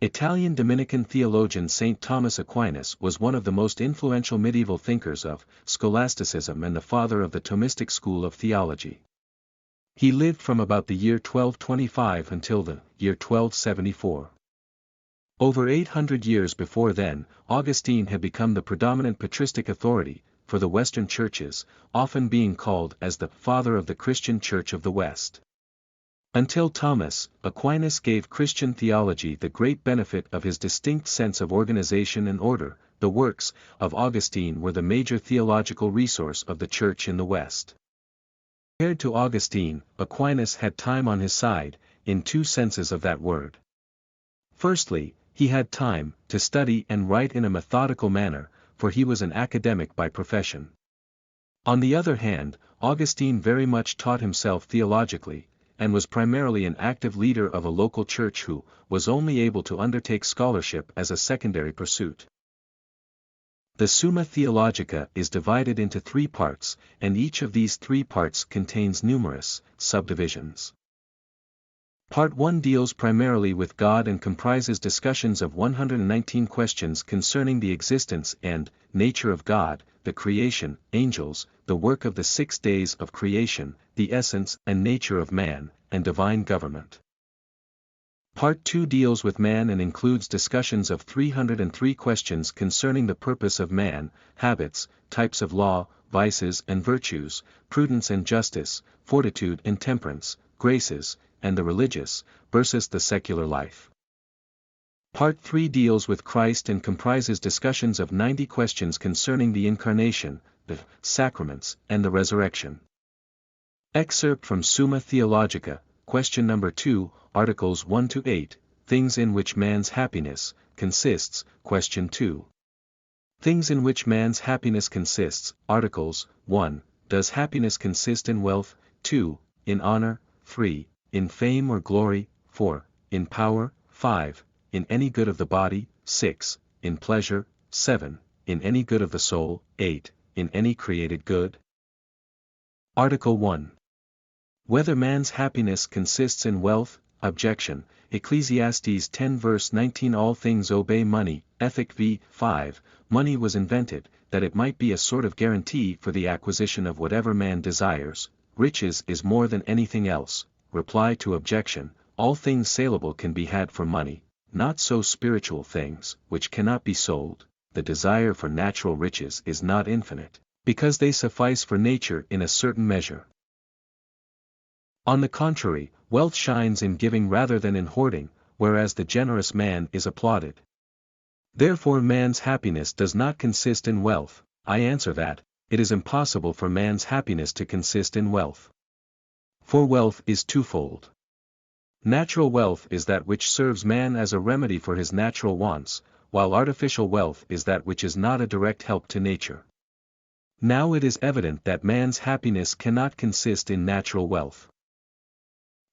Italian Dominican theologian Saint Thomas Aquinas was one of the most influential medieval thinkers of scholasticism and the father of the Thomistic school of theology. He lived from about the year 1225 until the year 1274. Over 800 years before then, Augustine had become the predominant patristic authority for the Western churches, often being called as the father of the Christian Church of the West. Until Thomas, Aquinas gave Christian theology the great benefit of his distinct sense of organization and order. The works of Augustine were the major theological resource of the Church in the West. Compared to Augustine, Aquinas had time on his side, in two senses of that word. Firstly, he had time to study and write in a methodical manner, for he was an academic by profession. On the other hand, Augustine very much taught himself theologically, and was primarily an active leader of a local church who was only able to undertake scholarship as a secondary pursuit. The Summa Theologica is divided into 3 parts, and each of these 3 parts contains numerous subdivisions. Part 1 deals primarily with God and comprises discussions of 119 questions concerning the existence and nature of God, the creation, angels, the work of the 6 days of creation, the essence and nature of man, and divine government. Part 2 deals with man and includes discussions of 303 questions concerning the purpose of man, habits, types of law, vices and virtues, prudence and justice, fortitude and temperance, graces, and the religious, versus the secular life. Part 3 deals with Christ and comprises discussions of 90 questions concerning the Incarnation, the sacraments, and the resurrection. Excerpt from Summa Theologica, question number 2, Articles 1 to 8, Things in which man's happiness consists, question 2. Things in which man's happiness consists, Articles 1, Does happiness consist in wealth? 2, In honor? 3, In fame or glory? 4, In power? 5, In any good of the body? 6, In pleasure? 7, In any good of the soul? 8, In any created good? Article 1. Whether man's happiness consists in wealth? Objection. Ecclesiastes 10 verse 19 All things obey money. Ethic v. 5, Money was invented, that it might be a sort of guarantee for the acquisition of whatever man desires. Riches is more than anything else. Reply to objection. All things saleable can be had for money, not so spiritual things, which cannot be sold. The desire for natural riches is not infinite, because they suffice for nature in a certain measure. On the contrary, wealth shines in giving rather than in hoarding, whereas the generous man is applauded. Therefore man's happiness does not consist in wealth. I answer that, it is impossible for man's happiness to consist in wealth. For wealth is twofold. Natural wealth is that which serves man as a remedy for his natural wants, while artificial wealth is that which is not a direct help to nature. Now it is evident that man's happiness cannot consist in natural wealth.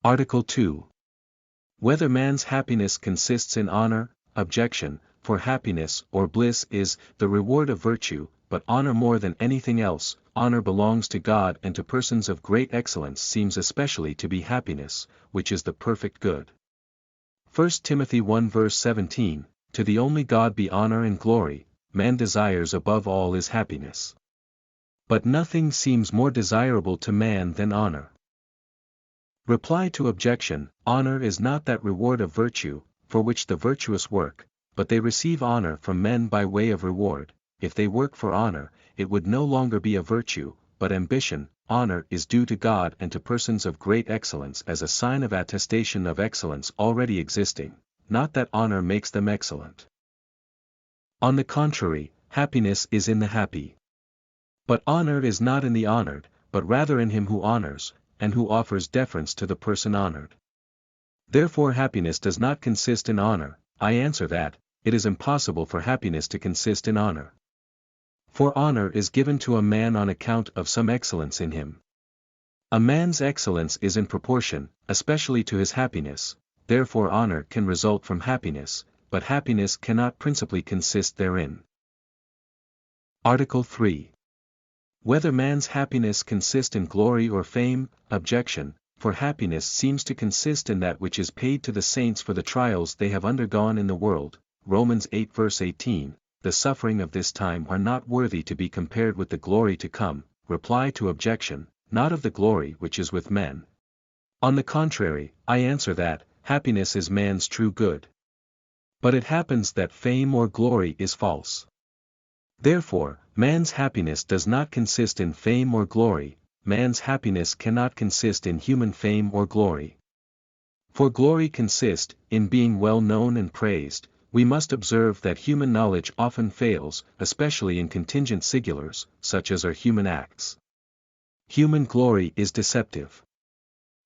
Article 2. Whether man's happiness consists in honor? Objection. For happiness or bliss is the reward of virtue, but honor more than anything else. Honor belongs to God and to persons of great excellence seems especially to be happiness, which is the perfect good. 1 Timothy 1 verse 17, To the only God be honor and glory, man desires above all is happiness. But nothing seems more desirable to man than honor. Reply to objection. Honor is not that reward of virtue, for which the virtuous work, but they receive honor from men by way of reward. If they work for honor, it would no longer be a virtue, but ambition. Honor is due to God and to persons of great excellence as a sign of attestation of excellence already existing, not that honor makes them excellent. On the contrary, happiness is in the happy. But honor is not in the honored, but rather in him who honors, and who offers deference to the person honored. Therefore happiness does not consist in honor. I answer that, it is impossible for happiness to consist in honor. For honor is given to a man on account of some excellence in him. A man's excellence is in proportion, especially to his happiness, therefore honor can result from happiness, but happiness cannot principally consist therein. Article 3. Whether man's happiness consist in glory or fame? Objection. for happiness seems to consist in that which is paid to the saints for the trials they have undergone in the world. Romans 8 verse 18, the suffering of this time are not worthy to be compared with the glory to come. Reply to objection, not of the glory which is with men. On the contrary, I answer that, happiness is man's true good. But it happens that fame or glory is false. Therefore, man's happiness does not consist in fame or glory, man's happiness cannot consist in human fame or glory. For glory consists in being well known and praised. We must observe that human knowledge often fails, especially in contingent singulars, such as are human acts. Human glory is deceptive.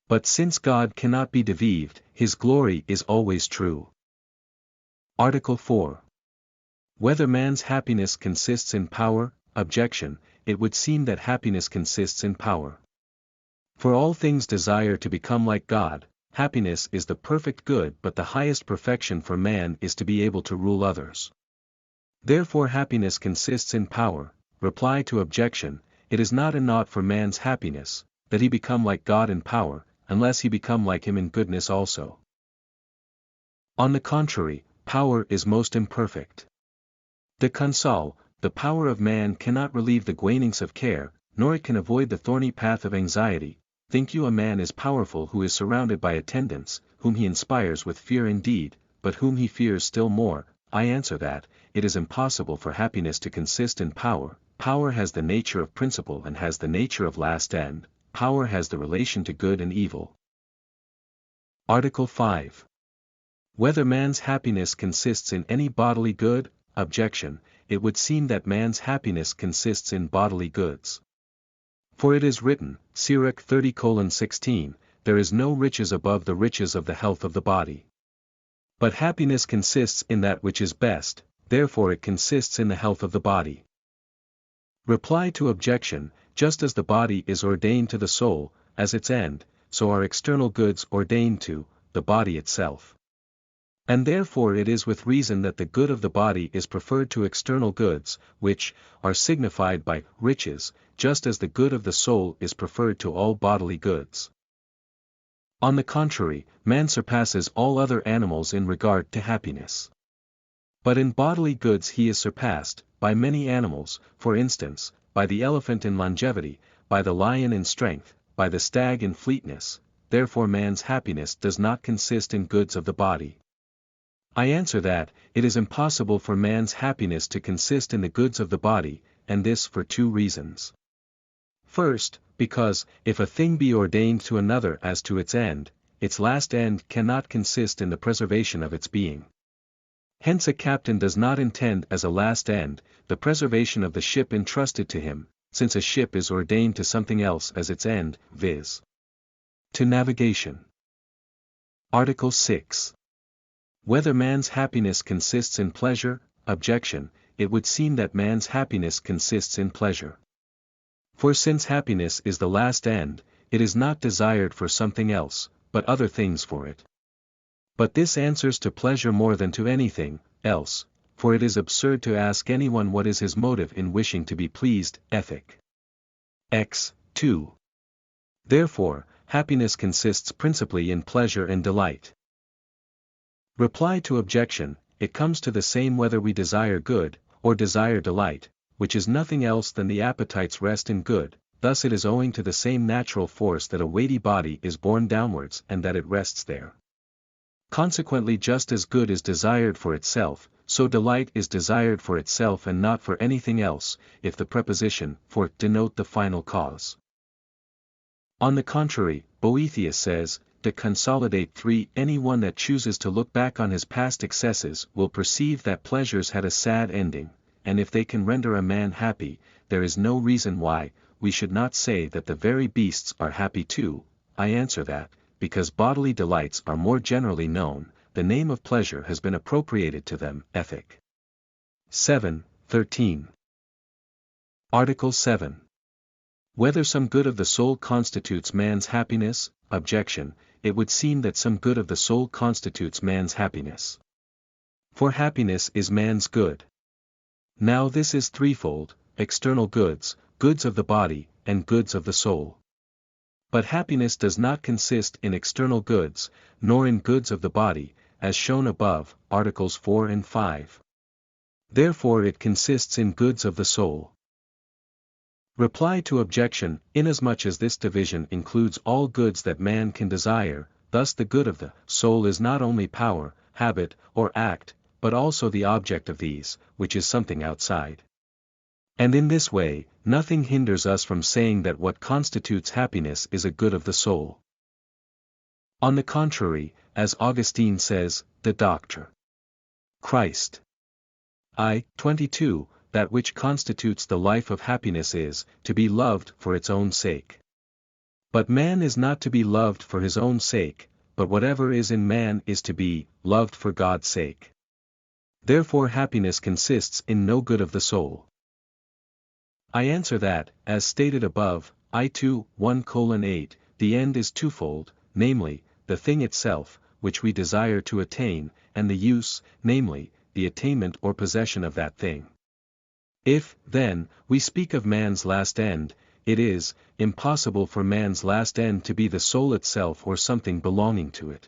But since God cannot be deceived, his glory is always true. Article 4. Whether man's happiness consists in power? Objection, it would seem that happiness consists in power. For all things desire to become like God. Happiness is the perfect good, but the highest perfection for man is to be able to rule others. Therefore happiness consists in power. Reply to objection, it is not enough for man's happiness, that he become like God in power, unless he become like him in goodness also. On the contrary, power is most imperfect. De console, the power of man cannot relieve the groanings of care, nor it can avoid the thorny path of anxiety. Think you a man is powerful who is surrounded by attendants, whom he inspires with fear indeed, but whom he fears still more? I answer that, it is impossible for happiness to consist in power. Power has the nature of principle and has the nature of last end. Power has the relation to good and evil. Article 5. Whether man's happiness consists in any bodily good? Objection, it would seem that man's happiness consists in bodily goods. For it is written, Sirach 30:16, there is no riches above the riches of the health of the body. But happiness consists in that which is best, therefore it consists in the health of the body. Reply to objection, just as the body is ordained to the soul, as its end, so are external goods ordained to the body itself. And therefore it is with reason that the good of the body is preferred to external goods, which are signified by riches, just as the good of the soul is preferred to all bodily goods. On the contrary, man surpasses all other animals in regard to happiness. But in bodily goods he is surpassed by many animals, for instance, by the elephant in longevity, by the lion in strength, by the stag in fleetness. Therefore man's happiness does not consist in goods of the body. I answer that, it is impossible for man's happiness to consist in the goods of the body, and this for two reasons. First, because, if a thing be ordained to another as to its end, its last end cannot consist in the preservation of its being. Hence a captain does not intend as a last end, the preservation of the ship entrusted to him, since a ship is ordained to something else as its end, viz. to navigation. Article 6. Whether man's happiness consists in pleasure? Objection, it would seem that man's happiness consists in pleasure. For since happiness is the last end, it is not desired for something else, but other things for it. But this answers to pleasure more than to anything else, for it is absurd to ask anyone what is his motive in wishing to be pleased. Ethic. X. 2. Therefore, happiness consists principally in pleasure and delight. Reply to objection, it comes to the same whether we desire good, or desire delight, which is nothing else than the appetite's rest in good. Thus it is owing to the same natural force that a weighty body is borne downwards and that it rests there. Consequently, just as good is desired for itself, so delight is desired for itself and not for anything else, if the preposition for denote the final cause. On the contrary, Boethius says, to consolidate 3, anyone that chooses to look back on his past excesses will perceive that pleasures had a sad ending, and if they can render a man happy, there is no reason why we should not say that the very beasts are happy too. I answer that, because bodily delights are more generally known, the name of pleasure has been appropriated to them. Ethic. 7:13. Article 7. Whether some good of the soul constitutes man's happiness? Objection, it would seem that some good of the soul constitutes man's happiness. For happiness is man's good. Now this is threefold: external goods, goods of the body, and goods of the soul. But happiness does not consist in external goods, nor in goods of the body, as shown above, Articles 4 and 5. Therefore it consists in goods of the soul. Reply to objection: inasmuch as this division includes all goods that man can desire, thus the good of the soul is not only power, habit, or act, but also the object of these, which is something outside. And in this way, nothing hinders us from saying that what constitutes happiness is a good of the soul. On the contrary, as Augustine says, the Doctrine Christ I. 22, that which constitutes the life of happiness is, to be loved for its own sake. But man is not to be loved for his own sake, but whatever is in man is to be loved for God's sake. Therefore happiness consists in no good of the soul. I answer that, as stated above, I2, 1:8, the end is twofold, namely, the thing itself, which we desire to attain, and the use, namely, the attainment or possession of that thing. If, then, we speak of man's last end, it is impossible for man's last end to be the soul itself or something belonging to it.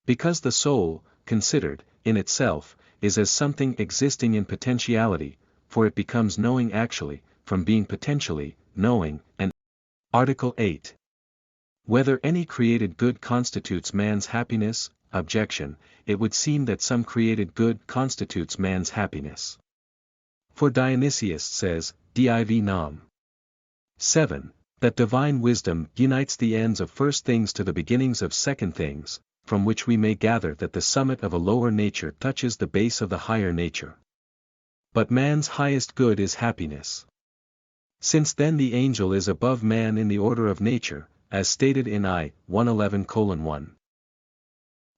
Because the soul, considered, in itself, is as something existing in potentiality, for it becomes knowing actually, from being potentially, knowing, and Article 8. Whether any created good constitutes man's happiness? Objection: it would seem that some created good constitutes man's happiness. For Dionysius says, Div Nom. 7, that divine wisdom unites the ends of first things to the beginnings of second things, from which we may gather that the summit of a lower nature touches the base of the higher nature. But man's highest good is happiness. Since then the angel is above man in the order of nature, as stated in I. 111:1.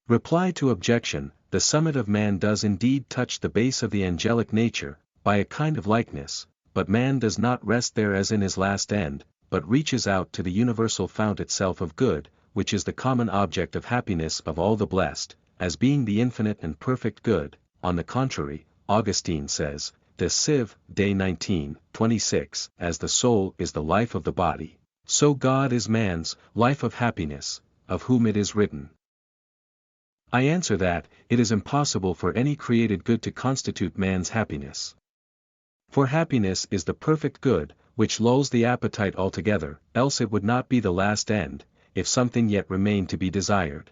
Reply to objection: the summit of man does indeed touch the base of the angelic nature, by a kind of likeness, but man does not rest there as in his last end, but reaches out to the universal fount itself of good, which is the common object of happiness of all the blessed, as being the infinite and perfect good. On the contrary, Augustine says, De Civ. Dei 19:26, as the soul is the life of the body, so God is man's life of happiness, of whom it is written. I answer that, it is impossible for any created good to constitute man's happiness. For happiness is the perfect good, which lulls the appetite altogether, else it would not be the last end, if something yet remained to be desired.